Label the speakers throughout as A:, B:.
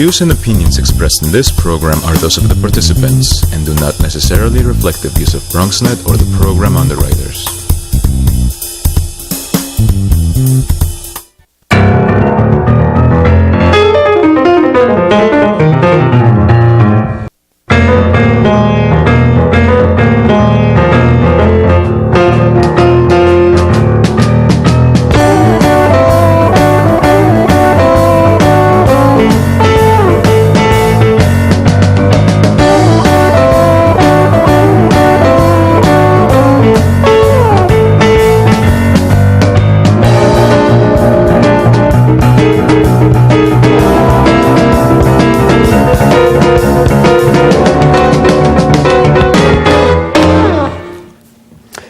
A: views and opinions expressed in this program are those of the participants and do not necessarily reflect the views of BronxNet or the program underwriters.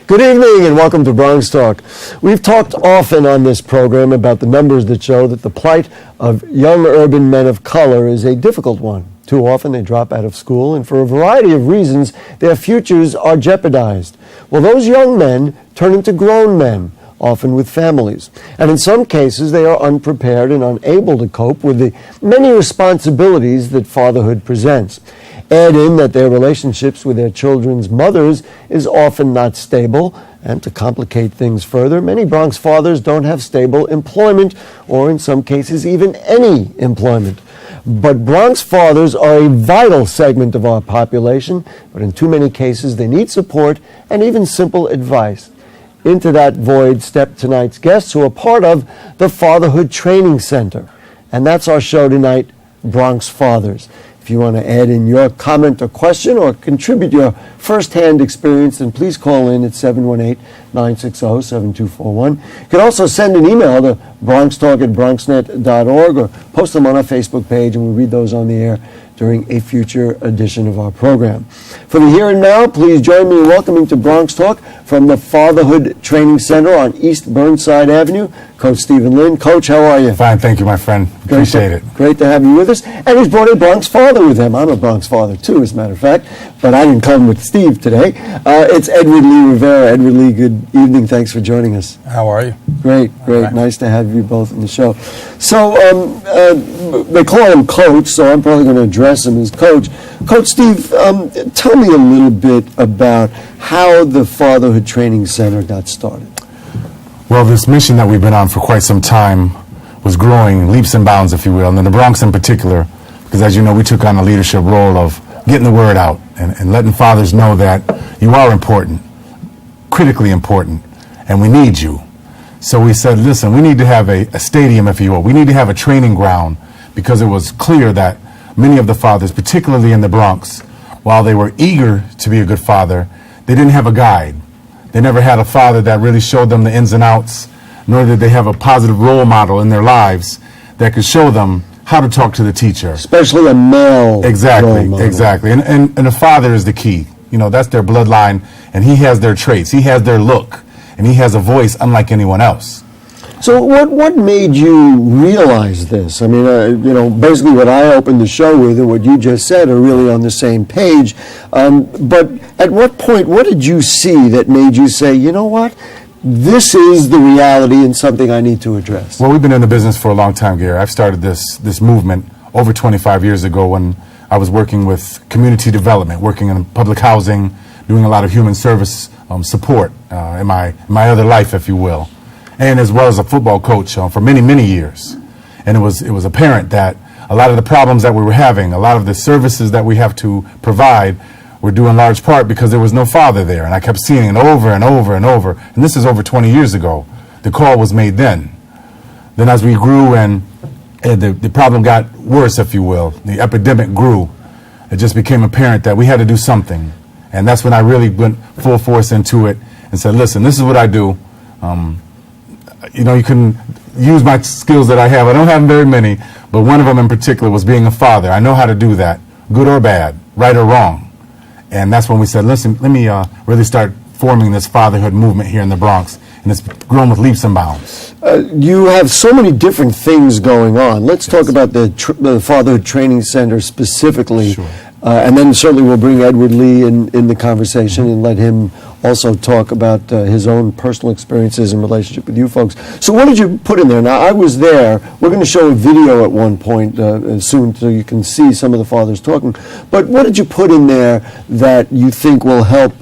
B: Good evening and welcome to Bronxtalk. We've talked often on this program about the numbers that show that the plight of young urban men of color is a difficult one. Too often they drop out of school, and for a variety of reasons, their futures are jeopardized. Well, those young men turn into grown men, often with families. And in some cases, they are unprepared and unable to cope with the many responsibilities that fatherhood presents. Add in that their relationships with their children's mothers is often not stable, and to complicate things further, many Bronx fathers don't have stable employment, or in some cases even any employment. But Bronx fathers are a vital segment of our population, but in too many cases they need support and even simple advice. Into that void step tonight's guests, who are part of the Fatherhood Training Center. And that's our show tonight, Bronx Fathers. If you want to add in your comment or question or contribute your first-hand experience, then please call in at 718-960-7241. You can also send an email to bronxtalk@bronxnet.org or post them on our Facebook page, and we'll read those on the air during a future edition of our program. For the here and now, please join me in welcoming to Bronxtalk from the Fatherhood Training Center on East Burnside Avenue, Coach Stephen Lynn. Coach, how are you?
C: Fine, thank you, my friend. Appreciate it.
B: Great to have you with us. And he's brought a Bronx father with him. I'm a Bronx father, too, as a matter of fact, but I didn't come with Steve today. It's Edward Lee Rivera. Edward Lee, good evening. Thanks for joining us.
C: How are you?
B: Great.
C: Right.
B: Nice to have you both on the show. So they call him Coach, so I'm probably going to address him as Coach. Coach Steve, tell me a little bit about how the Fatherhood Training Center got started.
C: Well, this mission that we've been on for quite some time was growing leaps and bounds, if you will, and in the Bronx in particular, because as you know, we took on a leadership role of getting the word out and letting fathers know that you are important, critically important, and we need you. So we said, listen, we need to have a stadium, if you will. We need to have a training ground, because it was clear that many of the fathers, particularly in the Bronx, while they were eager to be a good father, they didn't have a guide. They never had a father that really showed them the ins and outs, nor did they have a positive role model in their lives that could show them how to talk to the teacher.
B: Especially a male
C: Exactly.
B: role
C: And a father is the key. You know, that's their bloodline, and he has their traits. He has their look, and he has a voice unlike anyone else.
B: So what made you realize this? I mean, basically what I opened the show with and what you just said are really on the same page. But at what point, what did you see that made you say, you know what, this is the reality and something I need to address?
C: Well, we've been in the business for a long time, Gary. I've started this movement over 25 years ago when I was working with community development, working in public housing, doing a lot of human service support in my other life, if you will, and as well as a football coach for many, many years. And it was apparent that a lot of the problems that we were having, a lot of the services that we have to provide, were due in large part because there was no father there. And I kept seeing it over and over and over. And this is over 20 years ago. The call was made then. Then as we grew and the problem got worse, if you will, the epidemic grew, it just became apparent that we had to do something. And that's when I really went full force into it and said, listen, this is what I do. You can use my skills that I have. I don't have very many, but one of them in particular was being a father. I know how to do that, good or bad, right or wrong. And that's when we said, listen, let me really start forming this fatherhood movement here in the Bronx. And it's grown with leaps and bounds.
B: You have so many different things going on. Let's talk about the Fatherhood Training Center specifically.
C: Sure.
B: And then certainly we'll bring Edward Lee in the conversation and let him also talk about his own personal experiences in relationship with you folks. So what did you put in there? Now, I was there. We're going to show a video at one point soon so you can see some of the fathers talking. But what did you put in there that you think will help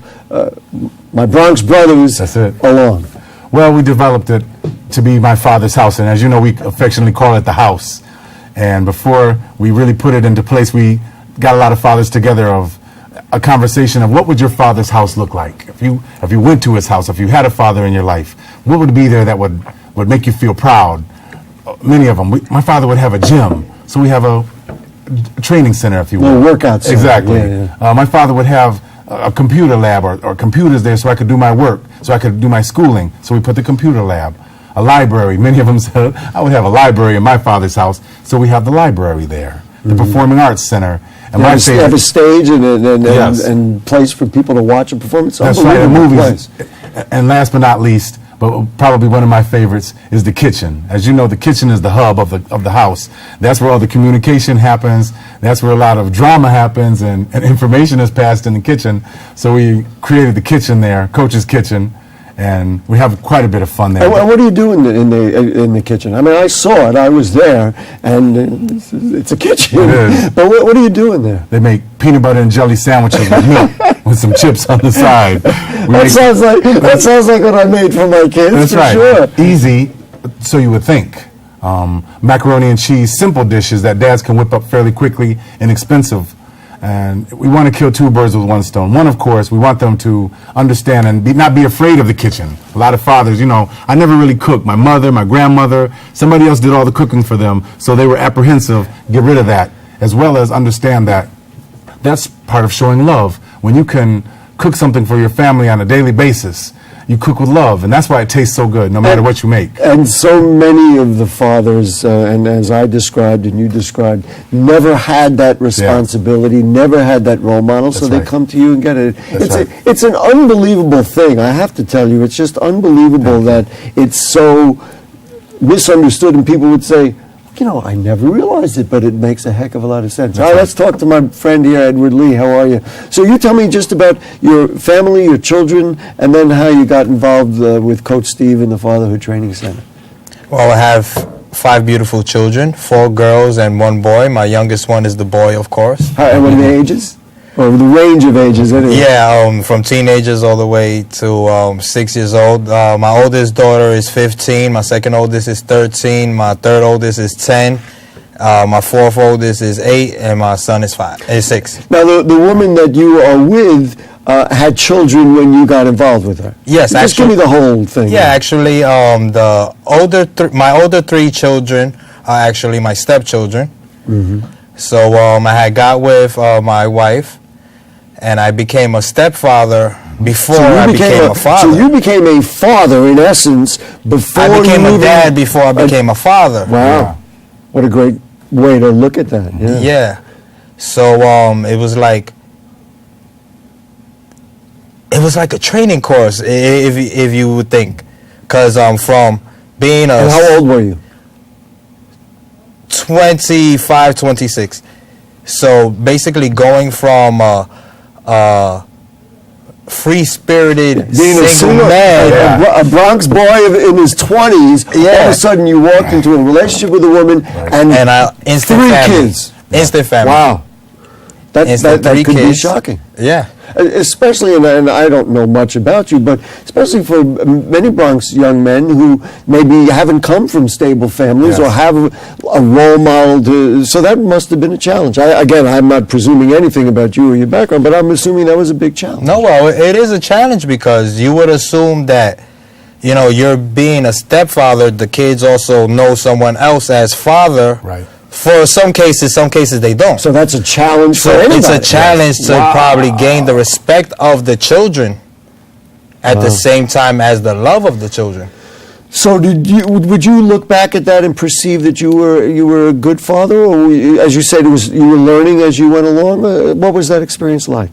B: my Bronx brothers along?
C: Well, we developed it to be my father's house. And as you know, we affectionately call it the house. And before we really put it into place, we got a lot of fathers together of a conversation of what would your father's house look like? If you went to his house, if you had a father in your life, what would be there that would make you feel proud? Many of them. My father would have a gym, so we have a training center, if you will.
B: A workout center.
C: Exactly.
B: Yeah.
C: My father would have a computer lab or computers there so I could do my work, so I could do my schooling. So we put the computer lab. A library. Many of them said, I would have a library in my father's house, so we have the library there. The Performing Arts Center. And
B: you have a stage and place for people to watch a performance.
C: That's right, and movies. And last but not least, but probably one of my favorites, is the kitchen. As you know, the kitchen is the hub of the house. That's where all the communication happens. That's where a lot of drama happens and information is passed in the kitchen. So we created the kitchen there, Coach's Kitchen. And we have quite a bit of fun there.
B: And what do you do in the kitchen? I mean, I saw it. I was there, and it's a kitchen.
C: It is.
B: But what are you doing there?
C: They make peanut butter and jelly sandwiches with milk with some chips on the side.
B: That sounds like what I made for my kids.
C: That's
B: for
C: right.
B: Sure.
C: Easy, so you would think. Macaroni and cheese, simple dishes that dads can whip up fairly quickly, inexpensive. And we want to kill two birds with one stone. One, of course, we want them to understand and not be afraid of the kitchen. A lot of fathers, you know, I never really cooked. My mother, my grandmother, somebody else did all the cooking for them, so they were apprehensive. Get rid of that, as well as understand that that's part of showing love. When you can cook something for your family on a daily basis, you cook with love, and that's why it tastes so good, no matter what you make.
B: And so many of the fathers, and as I described and you described, never had that responsibility, never had that role model, so they come to you and get it. It's an unbelievable thing, I have to tell you. It's just unbelievable that it's so misunderstood, and people would say, you know, I never realized it, but it makes a heck of a lot of sense. All right, let's talk to my friend here, Edward Lee. How are you? So you tell me just about your family, your children, and then how you got involved with Coach Steve in the Fatherhood Training Center.
D: Well, I have 5 beautiful children, 4 girls and 1 boy. My youngest one is the boy, of course.
B: And what are the ages? Or the range of ages, anyway?
D: Yeah, from teenagers all the way to 6 years old. My oldest daughter is 15, my second oldest is 13, my third oldest is 10, my fourth oldest is 8, and my son is 6.
B: Now, the woman that you are with had children when you got involved with her?
D: Yes,
B: just
D: actually.
B: Give me the whole thing.
D: Yeah, actually, my older 3 children are actually my stepchildren. So I had got with my wife, and I became a stepfather before I became a father.
B: So you became a father, in essence, before
D: I became a dad before I became a father.
B: Wow. Yeah. What a great way to look at that. Yeah.
D: Yeah. So it was like a training course, if you would think. Because from being a...
B: And how old were you?
D: 25, 26. So basically going from free-spirited single man,
B: a Bronx boy in his 20s, all of a sudden you walked into a relationship with a woman and
D: instant
B: 3
D: family.
B: kids.
D: Instant family.
B: Wow. That could be shocking.
D: Yeah.
B: Especially, and I don't know much about you, but especially for many Bronx young men who maybe haven't come from stable families or have a role model. So that must have been a challenge. Again, I'm not presuming anything about you or your background, but I'm assuming that was a big challenge.
D: No, well, it is a challenge because you would assume that, you know, you're being a stepfather, the kids also know someone else as father.
C: Right.
D: For some cases they don't.
B: So that's a challenge for anybody.
D: It's a challenge to probably gain the respect of the children at the same time as the love of the children.
B: So would you look back at that and perceive that you were a good father, or as you said, you were learning as you went along? What was that experience like?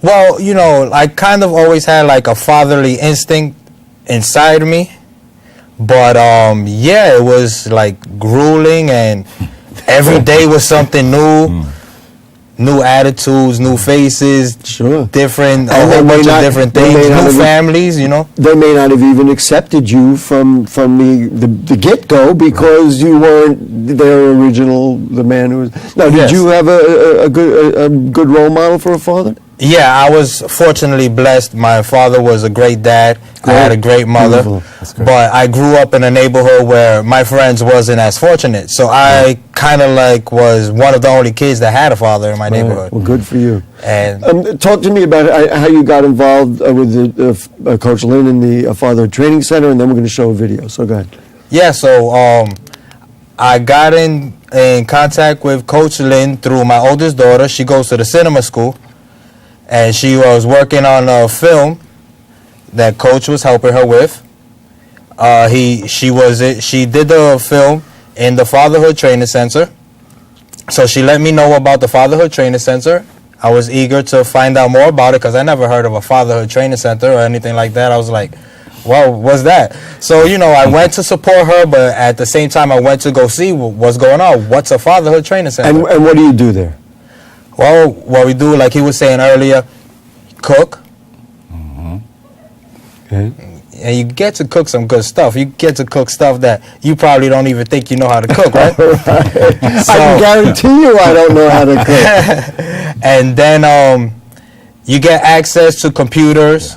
D: Well, you know, I kind of always had like a fatherly instinct inside me. But yeah, it was like grueling, and every day was something new. new attitudes, new faces,
B: Sure.
D: different, a
B: And they
D: whole
B: may
D: bunch
B: not-
D: of different
B: they
D: things,
B: may not
D: new
B: have-
D: families, you know.
B: They may not have even accepted you from the get-go because you weren't their original, the man who was. Now, did
D: Yes.
B: you have a good role model for a father?
D: Yeah, I was fortunately blessed. My father was a great dad. I had a great mother.
B: Beautiful.
C: That's good.
D: But I grew up in a neighborhood where my friends wasn't as fortunate. So I kind of like was one of the only kids that had a father in my neighborhood.
B: Well, good for you.
D: And
B: Talk to me about how you got involved with Coach Lynn in the Fatherhood Training Center, and then we're going to show a video. So go ahead.
D: yeah, so I got in contact with Coach Lynn through my oldest daughter. She goes to the cinema school. And she was working on a film that Coach was helping her with. She did the film in the Fatherhood Training Center. So she let me know about the Fatherhood Training Center. I was eager to find out more about it because I never heard of a Fatherhood Training Center or anything like that. I was like, well, what's that? So, I went to support her, but at the same time, I went to go see what's going on. What's a Fatherhood Training Center?
B: And what do you do there?
D: Well, what we do, like he was saying earlier, cook.
B: Okay.
D: And you get to cook some good stuff. You get to cook stuff that you probably don't even think you know how to cook, right?
B: I can guarantee you I don't know how to cook.
D: And then you get access to computers.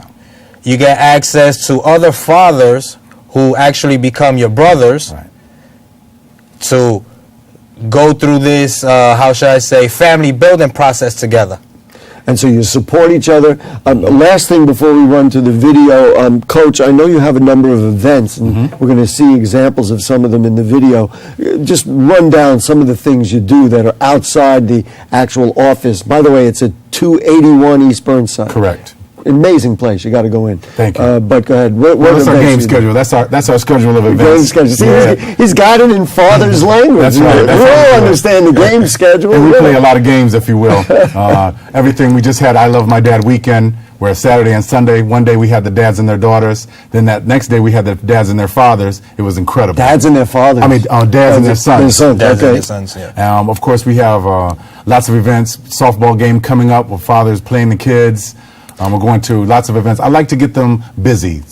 D: You get access to other fathers who actually become your brothers
C: Right.
D: to go through this, how should I say, family building process together.
B: And so you support each other. Last thing before we run to the video, Coach, I know you have a number of events, and we're going to see examples of some of them in the video. Just run down some of the things you do that are outside the actual office. By the way, it's at 281 East Burnside.
C: Correct.
B: Amazing place. You got to go in.
C: Thank you.
B: But go ahead. What
C: Well, that's our
B: events
C: game
B: do you do?
C: schedule. That's our schedule of
B: Game
C: events.
B: schedule. See,
C: Yeah.
B: he's got it in father's language.
C: That's right. That's
B: We
C: how we
B: all
C: do it.
B: understand the game schedule.
C: And we play a lot of games, if you will. Everything. We just had I Love My Dad weekend, where Saturday and Sunday, one day we had the dads and their daughters. Then that next day we had the dads and their fathers. It was incredible.
B: Dads and their fathers.
C: I mean, dads and their sons.
D: Dads and
B: Okay.
D: their sons, yeah.
C: Of course, we have lots of events. Softball game coming up with fathers playing the kids. We're going to lots of events. I like to get them busy,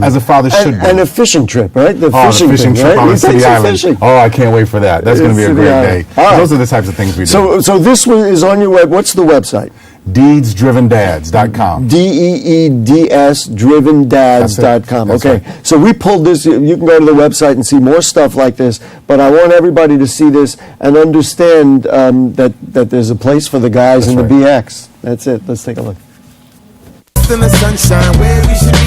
C: as a father should be.
B: And a fishing trip, right? The
C: Oh, the fishing
B: thing,
C: trip
B: right?
C: on
B: He
C: the city
B: takes you
C: island.
B: fishing.
C: Oh, I can't wait for that. That's going to be a
B: City
C: great
B: Island.
C: day.
B: All right.
C: Those are the types of things we do.
B: So this one is on your web. What's the website?
C: DeedsDrivenDads.com.
B: DeedsDrivenDads.com.
C: That's
B: Okay.
C: right.
B: So we pulled this. You can go to the website and see more stuff like this. But I want everybody to see this and understand that there's a place for the guys in
C: That's
B: the
C: right.
B: BX. That's it. Let's take a look.
E: In the sunshine, where we should be.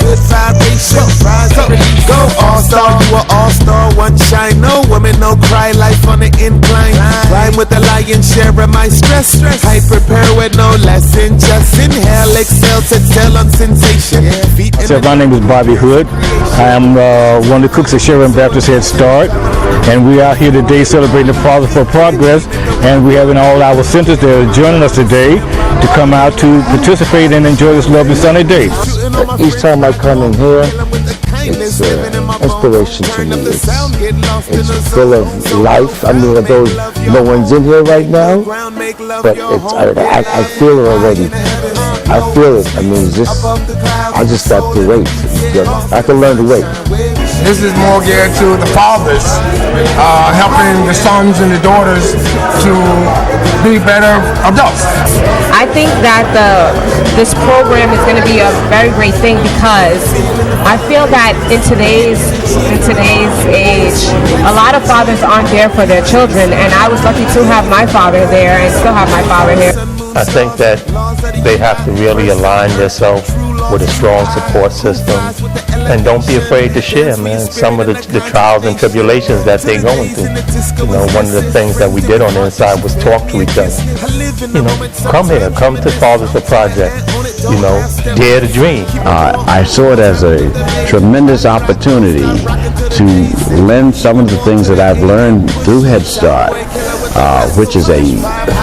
E: Good vibrations, rise up, go all-star, you are all-star, one shine. No woman, no cry, life on the incline. Climb with the lion's share of my stress. I prepare with no lesson, just inhale, exhale, to tell on sensation. Feet in
F: So my name is Bobby Hood. I am one of the cooks at Sharon Baptist Head Start, and we are here today celebrating the Father for Progress, and we have in all our centers that are joining us today to come out to participate and enjoy this lovely sunny day.
G: Each time I come in here, it's inspiration to me. It's full of life. I mean, although no one's in here right now, but I feel it already. I feel it. I mean, I just got to wait. I can learn to wait.
H: This is more geared to the fathers, helping the sons and the daughters to be better adults.
I: I think that this program is going to be a very great thing because I feel that in today's age, a lot of fathers aren't there for their children, and I was lucky to have my father there and still have my father here.
G: I think that they have to really align themselves with a strong support system, and don't be afraid to share, man, some of the trials and tribulations that they're going through. You know, one of the things that we did on the inside was talk to each other. You know, come here, come to Father's the Project. You know, dare to dream.
J: I saw it as a tremendous opportunity to lend some of the things that I've learned through Head Start, which is a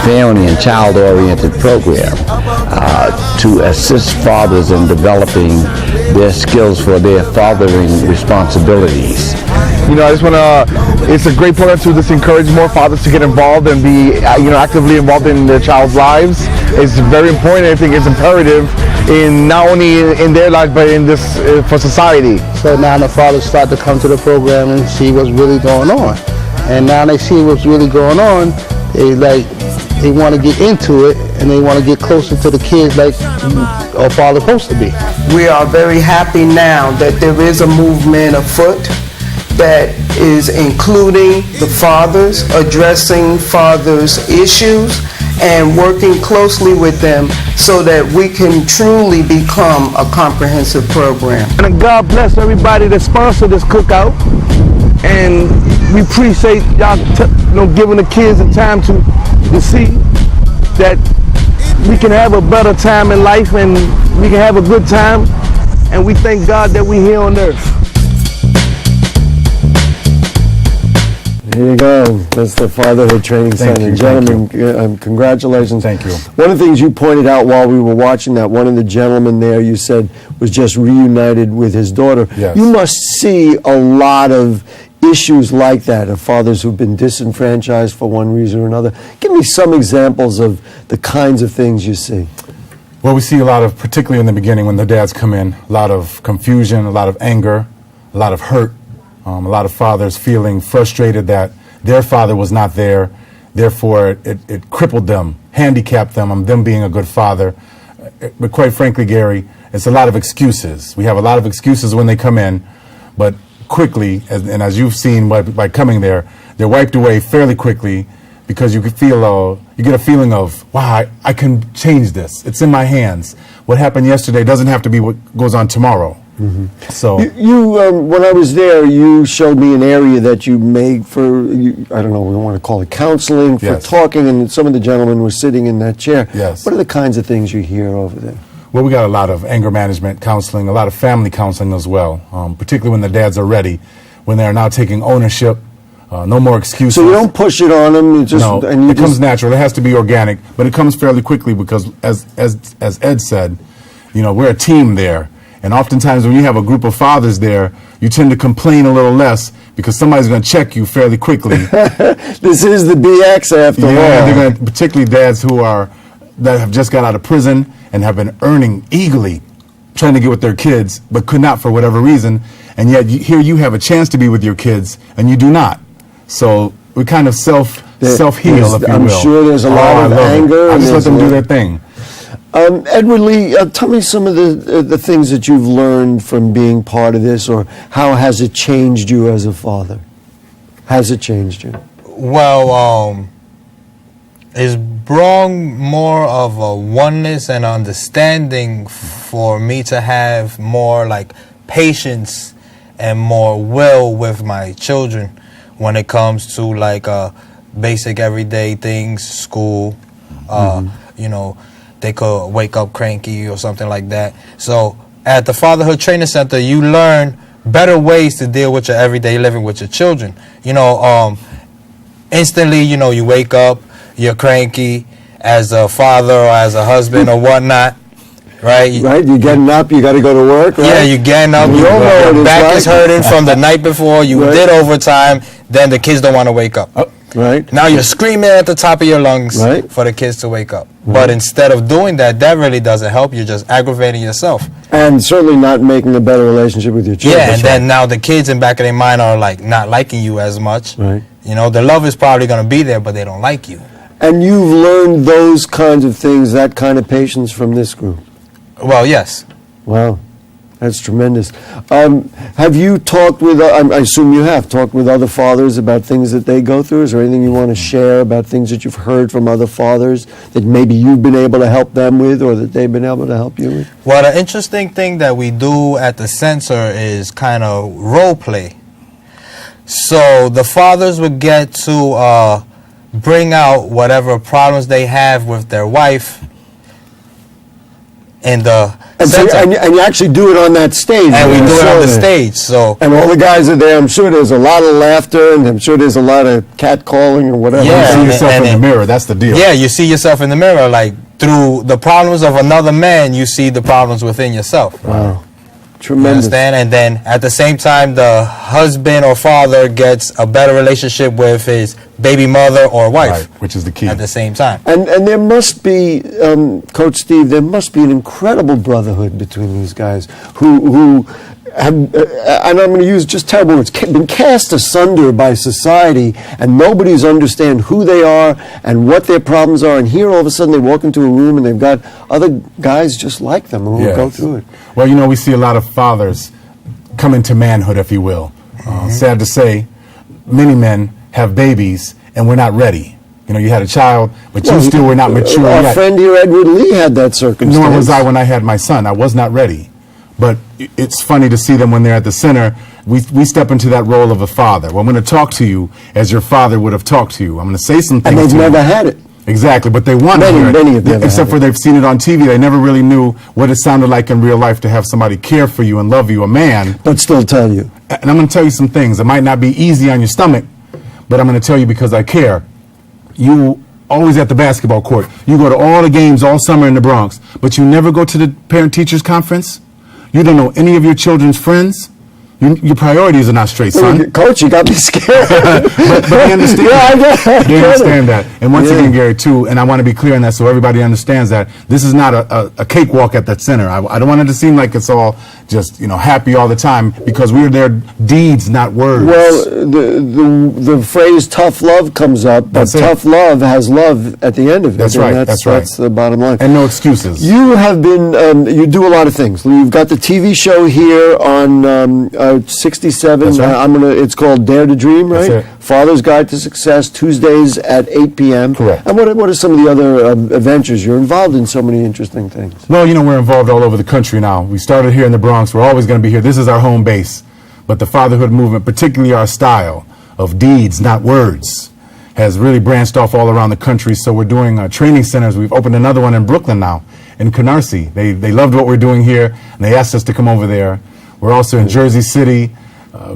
J: family and child-oriented program, to assist fathers in developing their skills for their fathering responsibilities.
H: You know, I just want to, it's a great program to just encourage more fathers to get involved and be, actively involved in their child's lives. It's very important. I think it's imperative in not only in their lives, but in this, for society.
K: So now the fathers start to come to the program and see what's really going on. And now they see what's really going on, they want to get into it, and they want to get closer to the kids like a father's supposed to be.
L: We are very happy now that there is a movement afoot that is including the fathers, addressing fathers' issues, and working closely with them so that we can truly become a comprehensive program.
H: And God bless everybody that sponsored this cookout. And we appreciate y'all giving the kids the time to see that we can have a better time in life and we can have a good time. And we thank God that we're here on earth.
B: Here you go. That's the Fatherhood Training Center. Gentlemen, congratulations.
C: Thank you.
B: One of the things you pointed out while we were watching that, one of the gentlemen there you said was just reunited with his daughter.
C: Yes.
B: You must see a lot of issues like that of fathers who've been disenfranchised for one reason or another. Give me some examples of the kinds of things you see.
C: Well, we see a lot of, particularly in the beginning when the dads come in, a lot of confusion, a lot of anger, a lot of hurt, a lot of fathers feeling frustrated that their father was not there, therefore it crippled them, handicapped them on them being a good father. But quite frankly, Gary, it's a lot of excuses. We have a lot of excuses when they come in, but quickly, and as you've seen by coming there, they're wiped away fairly quickly because you could feel, you get a feeling of, wow, I can change this. It's in my hands. What happened yesterday doesn't have to be what goes on tomorrow.
B: Mm-hmm.
C: So
B: you when I was there, you showed me an area that you made for, I don't know, we want to call it counseling, for
C: Yes.
B: talking, and some of the gentlemen were sitting in that chair.
C: Yes.
B: What are the kinds of things you hear over there?
C: Well, we got a lot of anger management counseling, a lot of family counseling as well, particularly when the dads are ready, when they are now taking ownership, no more excuses.
B: So you don't push it on them. You just,
C: No,
B: and you
C: it comes
B: just,
C: natural. It has to be organic, but it comes fairly quickly because, as Ed said, we're a team there. And oftentimes when you have a group of fathers there, you tend to complain a little less because somebody's going to check you fairly quickly.
B: This is the BX after all.
C: They're going to, particularly dads that have just got out of prison and have been earning eagerly, trying to get with their kids, but could not for whatever reason. And yet here you have a chance to be with your kids, and you do not. So we kind of self-heal, if you will.
B: I'm sure there's a lot of anger.
C: I just let them do their thing.
B: Edward Lee, tell me some of the things that you've learned from being part of this, or how has it changed you as a father? Has it changed you?
D: Well, it's brought more of a oneness and understanding for me to have more like patience and more will with my children when it comes to like basic everyday things, school, they could wake up cranky or something like that. So at the Fatherhood Training Center, you learn better ways to deal with your everyday living with your children. Instantly, you wake up, you're cranky as a father or as a husband or whatnot, right?
B: Right, you're getting up, you got to go to work, right?
D: Yeah, you're getting up, your back is hurting from the night before, you did overtime, then the kids don't want to wake up.
B: Right.
D: Now you're screaming at the top of your lungs for the kids to wake up. Right. But instead of doing that, that really doesn't help. You're just aggravating yourself.
B: And certainly not making a better relationship with your children.
D: Yeah, and then now the kids in back of their mind are like not liking you as much.
B: Right.
D: The love is probably going to be there, but they don't like you.
B: And you've learned those kinds of things, that kind of patience from this group?
D: Well, yes.
B: Wow. That's tremendous. Have you talked with, I assume you have, talked with other fathers about things that they go through? Is there anything you want to share about things that you've heard from other fathers that maybe you've been able to help them with or that they've been able to help you with?
D: Well, the interesting thing that we do at the center is kind of role play. So the fathers would get to bring out whatever problems they have with their wife in the center.
B: And you actually do it on that stage.
D: And we do it on the stage. So
B: and all the guys are there. I'm sure there's a lot of laughter, and I'm sure there's a lot of catcalling or whatever.
C: Yeah, you see yourself in the mirror. That's the deal.
D: Yeah, you see yourself in the mirror. Like through the problems of another man, you see the problems within yourself.
B: Wow. Tremendous.
D: You understand? And then at the same time, the husband or father gets a better relationship with his baby mother or wife.
C: Right, which is the key.
D: At the same time.
B: And there must be, Coach Steve, there must be an incredible brotherhood between these guys who have, and I'm going to use just terrible words, been cast asunder by society, and nobody's understand who they are and what their problems are. And here, all of a sudden, they walk into a room and they've got other guys just like them who
C: Yes.
B: go through it.
C: Well, you know, we see a lot of fathers come into manhood, if you will. Sad to say, many men have babies and we're not ready. You know, you had a child, but you still were not mature
B: Our
C: yet.
B: friend here, Edward Lee, had that circumstance.
C: Nor was I when I had my son. I was not ready. But it's funny to see them when they're at the center. We step into that role of a father. Well, I'm going to talk to you as your father would have talked to you. I'm going to say some things
B: And they've
C: to
B: never
C: you.
B: had it.
C: Exactly, but they want to hear it.
B: Many have never
C: Except
B: had
C: for
B: it.
C: they've seen it on TV. They never really knew what it sounded like in real life to have somebody care for you and love you, a man.
B: But still tell you.
C: And I'm going to tell you some things. It might not be easy on your stomach, but I'm going to tell you because I care. You always at the basketball court. You go to all the games all summer in the Bronx, but you never go to the parent-teachers conference? You don't know any of your children's friends? Your priorities are not straight, son.
B: Coach, you got me scared.
C: but they understand.
B: Yeah, I get it.
C: They understand that. And once
B: Yeah.
C: again, Gary, too, and I want to be clear on that so everybody understands that this is not a cakewalk at that center. I don't want it to seem like it's all just, you know, happy all the time, because we're their deeds, not words.
B: Well, the phrase tough love comes up, but
C: That's it.
B: tough love has love at the end of it.
C: That's
B: and
C: right, that's right.
B: That's the bottom line.
C: And no excuses.
B: You have been, you do a lot of things. You've got the TV show here on 67.
C: That's right.
B: It's called Dare to Dream, right?
C: That's it.
B: Father's Guide to Success, Tuesdays at 8 p.m.
C: Correct.
B: And what are some of the other adventures? You're involved in so many interesting things.
C: Well, you know, we're involved all over the country now. We started here in the Bronx. We're always going to be here. This is our home base. But the fatherhood movement, particularly our style of deeds, not words, has really branched off all around the country. So we're doing training centers. We've opened another one in Brooklyn now, in Canarsie. They loved what we're doing here, and they asked us to come over there. We're also in Jersey City,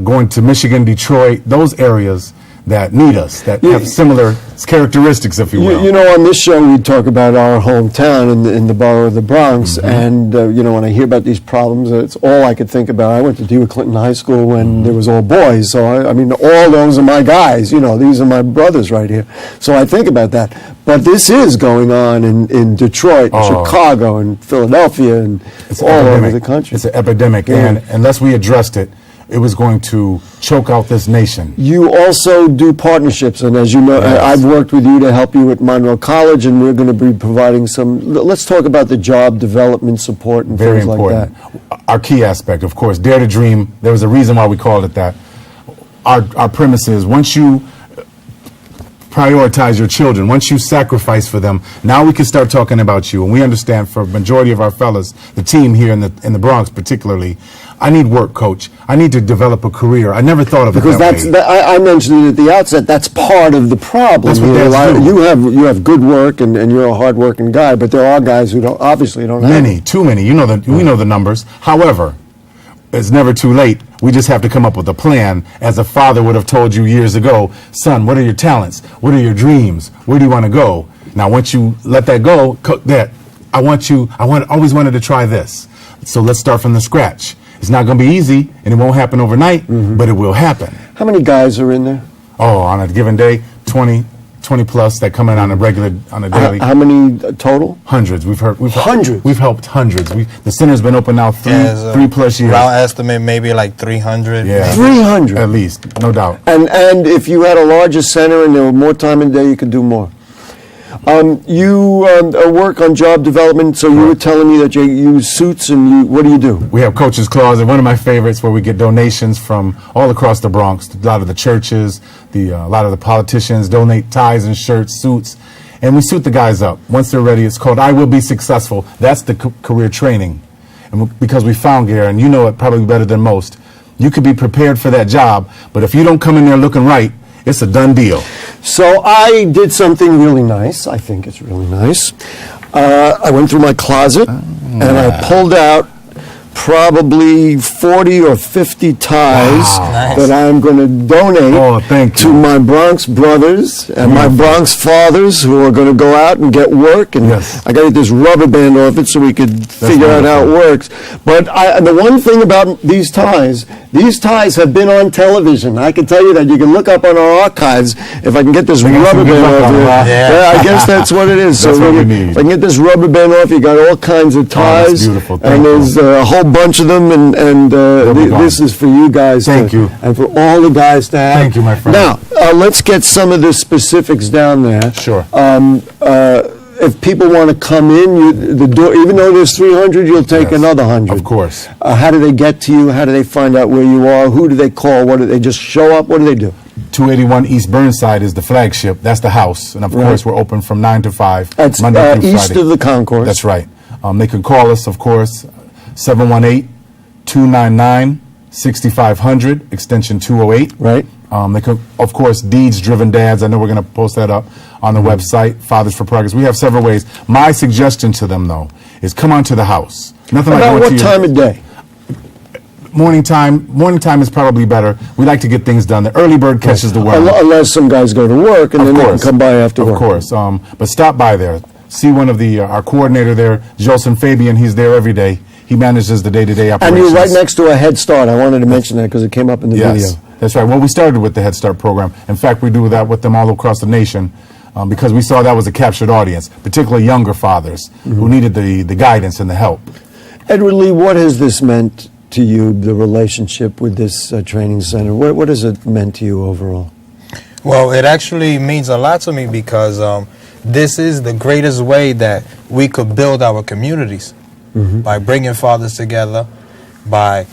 C: going to Michigan, Detroit, those areas that need us, that have similar characteristics, if you will.
B: You know, on this show, we talk about our hometown in the borough of the Bronx, and, you know, when I hear about these problems, it's all I could think about. I went to DeWitt Clinton High School when there was all boys, so, I mean, all those are my guys, you know, these are my brothers right here. So I think about that. But this is going on in Detroit, Chicago, and Philadelphia, and
C: It's
B: all over the country.
C: It's an epidemic, and unless we addressed it, it was going to choke out this nation.
B: You also do partnerships, and as you know,
C: Yes.
B: I've worked with you to help you at Monroe College, and we're going to be providing some. Let's talk about the job development support and
C: Very
B: things
C: important.
B: like that.
C: Our key aspect, of course, Dare to Dream. There was a reason why we called it that. Our premise is once you prioritize your children, once you sacrifice for them, now we can start talking about you. And we understand for a majority of our fellas, the team here in the Bronx particularly, I need work, coach. I need to develop a career. I never thought of it
B: Because
C: that way.
B: I mentioned it at the outset. That's part of the problem.
C: That's what
B: You know,
C: dads do.
B: you have good work, and you're a hard-working guy, but there are guys who obviously don't have
C: Many,
B: it.
C: too many. We know the numbers. However, it's never too late. We just have to come up with a plan. As a father would have told you years ago, son, what are your talents? What are your dreams? Where do you want to go? Now, once you let that go, always wanted to try this. So let's start from the scratch. It's not going to be easy, and it won't happen overnight, but it will happen.
B: How many guys are in there?
C: Oh, on a given day, 20 plus that come in on a daily.
B: How many total?
C: Hundreds.
B: Hundreds?
C: We've helped hundreds. The center's been open now three plus years.
D: Round estimate, maybe like 300.
C: Yeah.
B: 300?
C: At least, no doubt.
B: And if you had a larger center and there were more time in the day, you could do more. You work on job development, so you were telling me that you use suits, and what do you do?
C: We have Coach's Closet, one of my favorites, where we get donations from all across the Bronx. A lot of the churches, a lot of the politicians donate ties and shirts, suits, and we suit the guys up. Once they're ready, it's called I Will Be Successful. That's the career training. And because we found, Gary, and you know it probably better than most, you could be prepared for that job, but if you don't come in there looking right, it's a done deal.
B: So I did something really nice. I think it's really nice. I went through my closet and I pulled out probably 40 or 50 ties that I'm going to donate to my Bronx brothers and my Bronx fathers who are going to go out and get work. And I got to get this rubber band off it so we could figure out how it works. But the one thing about these ties have been on television. I can tell you that. You can look up on our archives if I can get this rubber band off here. I guess that's what it is.
C: That's
B: so
C: what we need.
B: if I can get this rubber band off, you got all kinds of ties.
C: That's beautiful.
B: And there's a whole bunch of them, and this is for you guys.
C: Thank you.
B: And for all the guys to have.
C: Thank you, my friend.
B: Now, let's get some of the specifics down there.
C: Sure.
B: If people want to come in, the door, even though there's 300, you'll take another 100.
C: Of course.
B: How do they get to you? How do they find out where you are? Who do they call? What do they just show up? What do they do?
C: 281 East Burnside is the flagship. That's the house. And, of course, we're open from 9 to 5.
B: That's
C: Monday through
B: east
C: Friday.
B: of the concourse.
C: That's right. They can call us, of course, 718-299-6500, extension 208.
B: Right.
C: They could, of course, Deeds Driven Dads. I know we're going to post that up on the website, Fathers for Progress. We have several ways. My suggestion to them, though, is come on to the house. Nothing like
B: About
C: going
B: what
C: to
B: time of day?
C: Morning time is probably better. We like to get things done. The early bird catches the worm.
B: Unless some guys go to work and then they can come by after work.
C: Of course. But stop by there. See one of our coordinator there, Jolson Fabian. He's there every day. He manages the day-to-day operations.
B: And you're right next to a Head Start. I wanted to mention that because it came up in the video.
C: That's right. Well, we started with the Head Start program. In fact, we do that with them all across the nation because we saw that was a captured audience, particularly younger fathers who needed the guidance and the help.
B: Edward Lee, what has this meant to you, the relationship with this training center? What has it meant to you overall?
D: Well, it actually means a lot to me because this is the greatest way that we could build our communities by bringing fathers together, by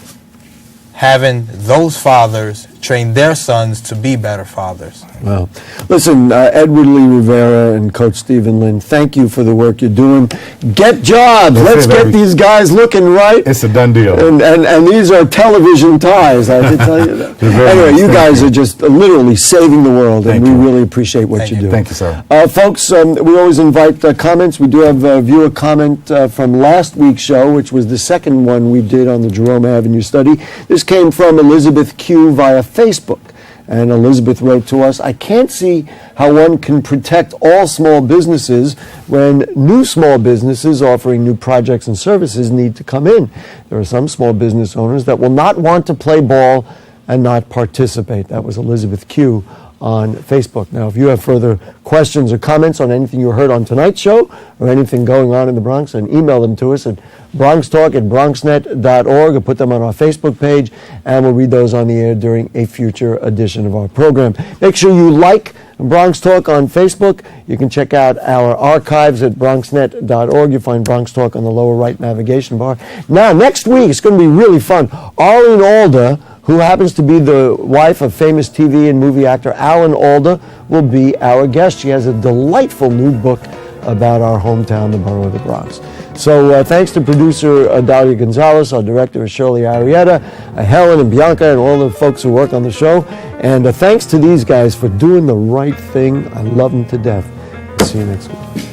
D: having those fathers train their sons to be better fathers.
B: Well, listen, Edward Lee Rivera and Coach Stephen Lynn, thank you for the work you're doing. Get jobs. Let's get these guys looking right.
C: It's a done deal.
B: And these are television ties, I can tell you that. Anyway, you guys are just literally saving the world, and we really appreciate what you do.
C: Thank you, sir.
B: Folks, we always invite comments. We do have a viewer comment from last week's show, which was the second one we did on the Jerome Avenue study. This came from Elizabeth Q via Facebook. And Elizabeth wrote to us, I can't see how one can protect all small businesses when new small businesses offering new projects and services need to come in. There are some small business owners that will not want to play ball and not participate. That was Elizabeth Q on Facebook. Now, if you have further questions or comments on anything you heard on tonight's show or anything going on in the Bronx, then email them to us at bronxtalk@bronxnet.org or put them on our Facebook page, and we'll read those on the air during a future edition of our program. Make sure you like Bronx Talk on Facebook. You can check out our archives at bronxnet.org. You'll find Bronx Talk on the lower right navigation bar. Now, next week, it's going to be really fun. Arlene Alda, who happens to be the wife of famous TV and movie actor Alan Alda, will be our guest. She has a delightful new book about our hometown, the borough of the Bronx. So thanks to producer Dalia Gonzalez, our director is Shirley Arietta, Helen and Bianca and all the folks who work on the show. And thanks to these guys for doing the right thing. I love them to death. See you next week.